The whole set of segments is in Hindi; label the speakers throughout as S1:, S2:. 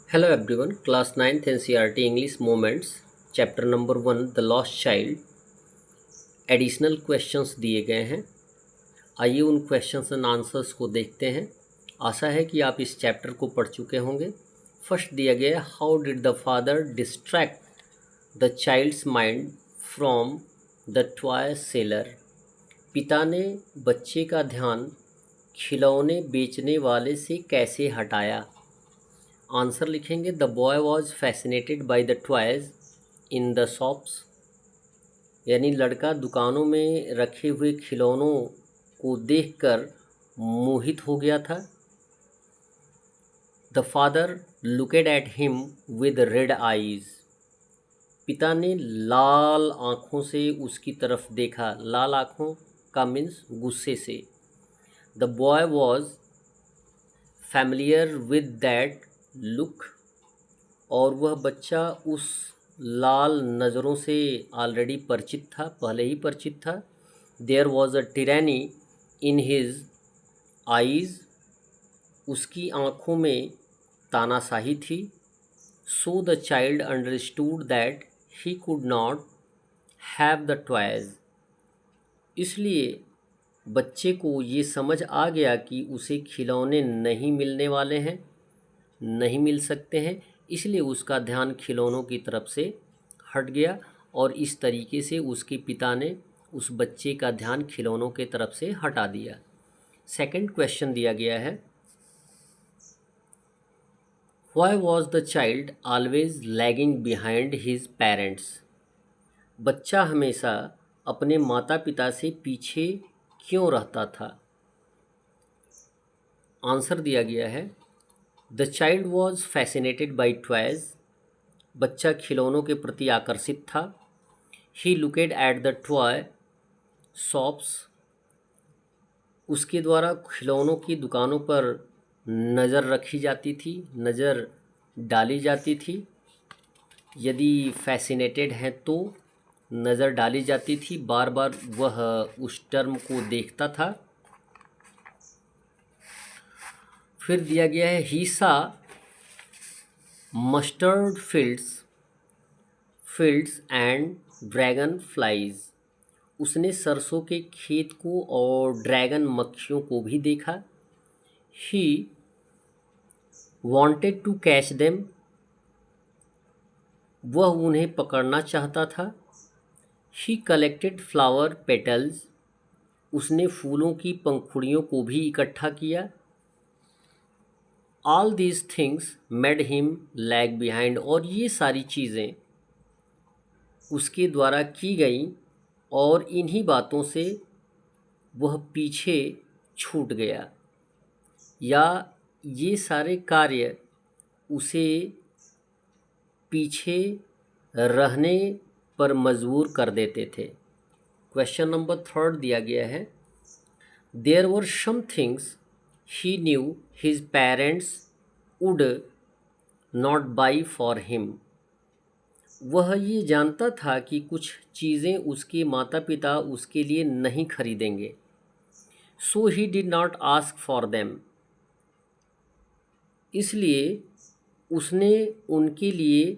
S1: Hello everyone, class 9th NCERT English Moments, chapter number 1 The Lost Child। Additional questions दिए गए हैं। आइए उन क्वेश्चंस एंड आंसर्स को देखते हैं। आशा है कि आप इस चैप्टर को पढ़ चुके होंगे। फर्स्ट दिया गया है, how did the father distract the child's mind from the toy seller. पिता ने बच्चे का ध्यान खिलौने बेचने वाले से कैसे हटाया। आंसर लिखेंगे, the boy was fascinated by the toys in the shops. यानी लड़का दुकानों में रखे हुए खिलौनों को देखकर मोहित हो गया था। The father looked at him with red eyes. पिता ने लाल आँखों से उसकी तरफ देखा। लाल आँखों का मीन्स गुस्से से। The boy was familiar with that look. और वह बच्चा उस लाल नज़रों से ऑलरेडी परिचित था, पहले ही परिचित था। There was a tyranny in his eyes. उसकी आँखों में तानाशाही थी। So the child understood that he could not have the toys. इसलिए बच्चे को ये समझ आ गया कि उसे खिलौने नहीं मिलने वाले हैं, नहीं मिल सकते हैं। इसलिए उसका ध्यान खिलौनों की तरफ से हट गया और इस तरीके से उसके पिता ने उस बच्चे का ध्यान खिलौनों के तरफ से हटा दिया। सेकंड क्वेश्चन दिया गया है, why was the child always lagging behind his parents. बच्चा हमेशा अपने माता पिता से पीछे क्यों रहता था। आंसर दिया गया है, the child was fascinated by toys. बच्चा खिलौनों के प्रति आकर्षित था। ही लुकेड एट द टॉय शॉप्स। उसके द्वारा खिलौनों की दुकानों पर नज़र रखी जाती थी, नज़र डाली जाती थी। यदि फैसिनेटेड हैं तो नज़र डाली जाती थी, बार बार वह उस टर्म को देखता था। फिर दिया गया है, ही सा mustard fields and dragon flies. उसने सरसों के खेत को और ड्रैगन मक्खियों को भी देखा। He wanted to catch them. वह उन्हें पकड़ना चाहता था। He collected flower petals. उसने फूलों की पंखुड़ियों को भी इकट्ठा किया। All these things made him lag behind. और ये सारी चीज़ें उसके द्वारा की गई और इन्हीं बातों से वह पीछे छूट गया, या ये सारे कार्य उसे पीछे रहने पर मजबूर कर देते थे। क्वेश्चन नंबर थर्ड दिया गया है, there were some things he knew his parents would not buy for him. वह ये जानता था कि कुछ चीज़ें उसके माता पिता उसके लिए नहीं खरीदेंगे। So he did not ask for them. इसलिए उसने उनके लिए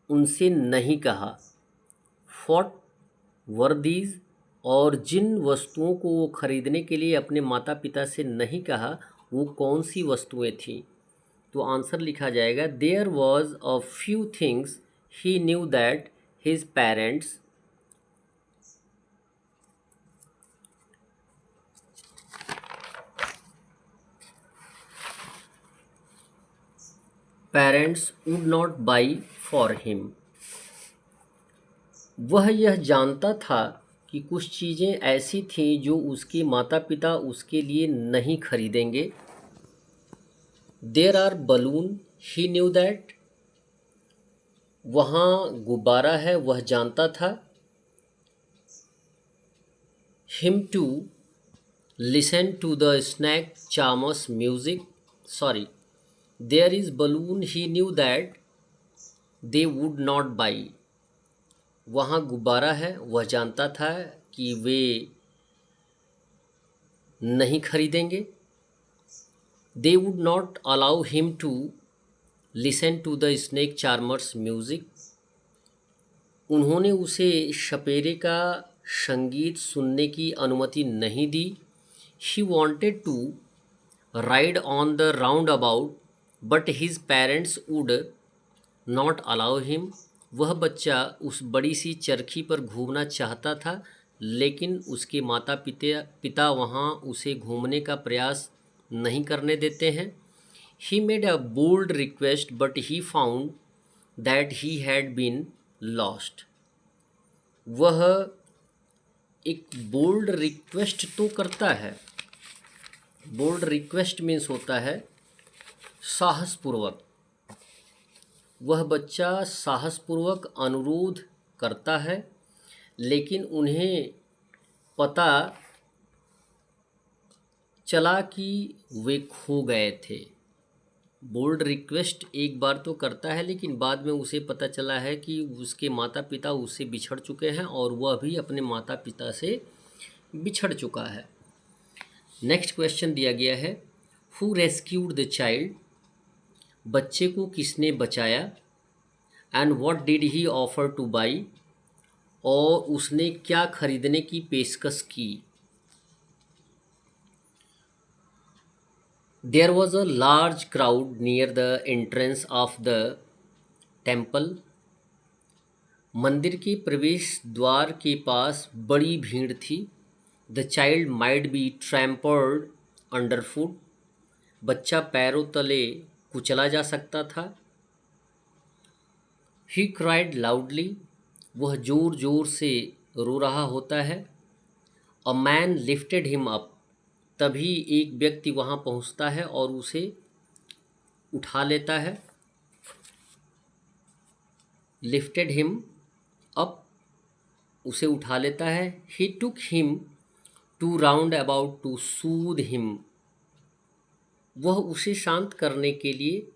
S1: उनसे नहीं कहा। What were these. और जिन वस्तुओं को वो खरीदने के लिए अपने माता पिता से नहीं कहा, वो कौन सी वस्तुएं थीं। तो आंसर लिखा जाएगा, there was a few things he knew that his parents would not buy for him. वह यह जानता था कि कुछ चीज़ें ऐसी थीं जो उसके माता पिता उसके लिए नहीं खरीदेंगे। There are balloon, he knew that. वहाँ गुब्बारा है, वह जानता था। Him to listen to the snake charmer's music. Sorry, there is balloon, he knew that they would not buy. वहाँ गुब्बारा है, वह जानता था कि वे नहीं खरीदेंगे। They would not allow him to listen to the snake charmer's music. उन्होंने उसे शपेरे का संगीत सुनने की अनुमति नहीं दी। He wanted to ride on the round about but his parents would not allow him. वह बच्चा उस बड़ी सी चरखी पर घूमना चाहता था, लेकिन उसके माता पिता वहाँ उसे घूमने का प्रयास नहीं करने देते हैं। He made a bold request but he found that he had been lost. वह एक बोल्ड रिक्वेस्ट तो करता है। बोल्ड रिक्वेस्ट मीन्स होता है साहसपूर्वक। वह बच्चा साहसपूर्वक अनुरोध करता है, लेकिन उन्हें पता चला कि वे खो गए थे। बोल्ड रिक्वेस्ट एक बार तो करता है, लेकिन बाद में उसे पता चला है कि उसके माता पिता उससे बिछड़ चुके हैं और वह भी अपने माता पिता से बिछड़ चुका है। नेक्स्ट क्वेश्चन दिया गया है, हु रेस्क्यूड द चाइल्ड। बच्चे को किसने बचाया। And what did he offer to buy. और उसने क्या खरीदने की पेशकश की। There was a large crowd near the entrance of the temple. मंदिर के प्रवेश द्वार के पास बड़ी भीड़ थी। The child might be trampled under foot. बच्चा पैरों तले कुचला जा सकता था। He cried loudly. वह ज़ोर ज़ोर से रो रहा होता है। A man lifted him up. तभी एक व्यक्ति वहाँ पहुँचता है और उसे उठा लेता है। लिफ्टेड हिम अप, उसे उठा लेता है। He took him to round about to soothe him. वह उसे शांत करने के लिए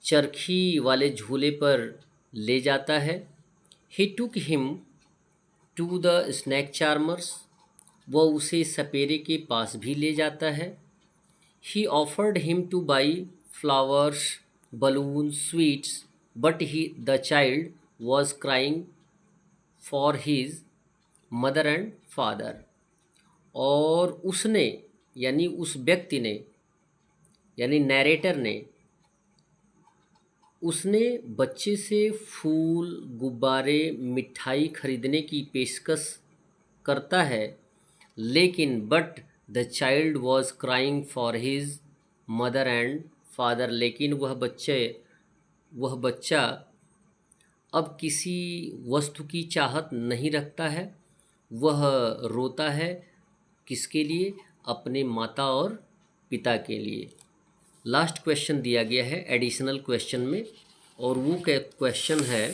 S1: चरखी वाले झूले पर ले जाता है। He took him to the snake charmers. वह उसे सपेरे के पास भी ले जाता है। He offered him to buy flowers, balloon, sweets, but he the child was crying for his mother and father. और उसने यानी उस व्यक्ति ने यानी नैरेटर ने उसने बच्चे से फूल, गुब्बारे, मिठाई खरीदने की पेशकश करता है, लेकिन but the child was crying for his mother and father. लेकिन वह बच्चा अब किसी वस्तु की चाहत नहीं रखता है। वह रोता है किसके लिए। अपने माता और पिता के लिए। लास्ट क्वेश्चन दिया गया है एडिशनल क्वेश्चन में, और वो क्वेश्चन है,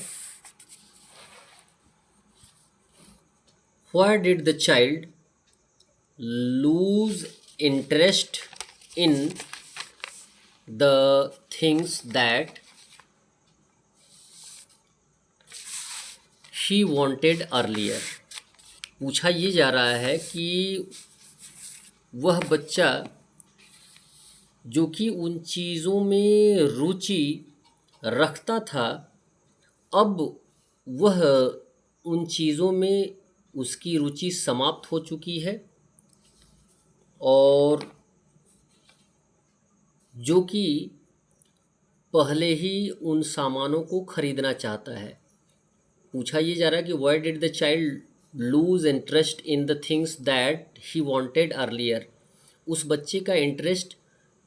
S1: why did the child loose interest in the things that she wanted earlier. पूछा ये जा रहा है कि वह बच्चा जो कि उन चीज़ों में रुचि रखता था, अब वह उन चीज़ों में उसकी रुचि समाप्त हो चुकी है, और जो कि पहले ही उन सामानों को खरीदना चाहता है। पूछा ये जा रहा है कि why did the child loose interest in the things that he wanted earlier. उस बच्चे का इंटरेस्ट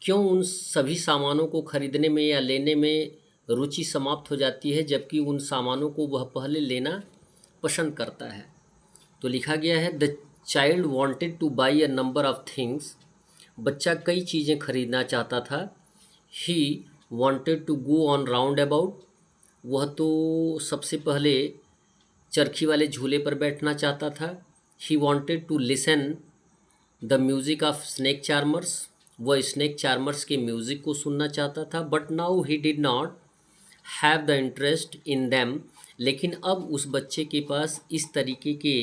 S1: क्यों उन सभी सामानों को खरीदने में या लेने में रुचि समाप्त हो जाती है, जबकि उन सामानों को वह पहले लेना पसंद करता है। तो लिखा गया है, the child wanted to buy a number of things. बच्चा कई चीज़ें खरीदना चाहता था। He wanted to go on roundabout. वह तो सबसे पहले चरखी वाले झूले पर बैठना चाहता था। He wanted to listen the music of snake charmers. वह स्नेक चार्मर्स के म्यूज़िक को सुनना चाहता था। But now he did not have the interest in them. लेकिन अब उस बच्चे के पास इस तरीके के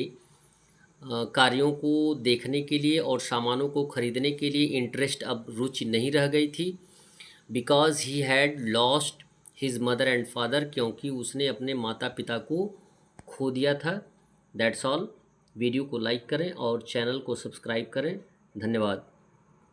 S1: कार्यों को देखने के लिए और सामानों को खरीदने के लिए इंटरेस्ट, अब रुचि नहीं रह गई थी। Because he had lost his mother and father, क्योंकि उसने अपने माता पिता को खो दिया था। That's all. वीडियो को लाइक करें और चैनल को सब्सक्राइब करें। धन्यवाद।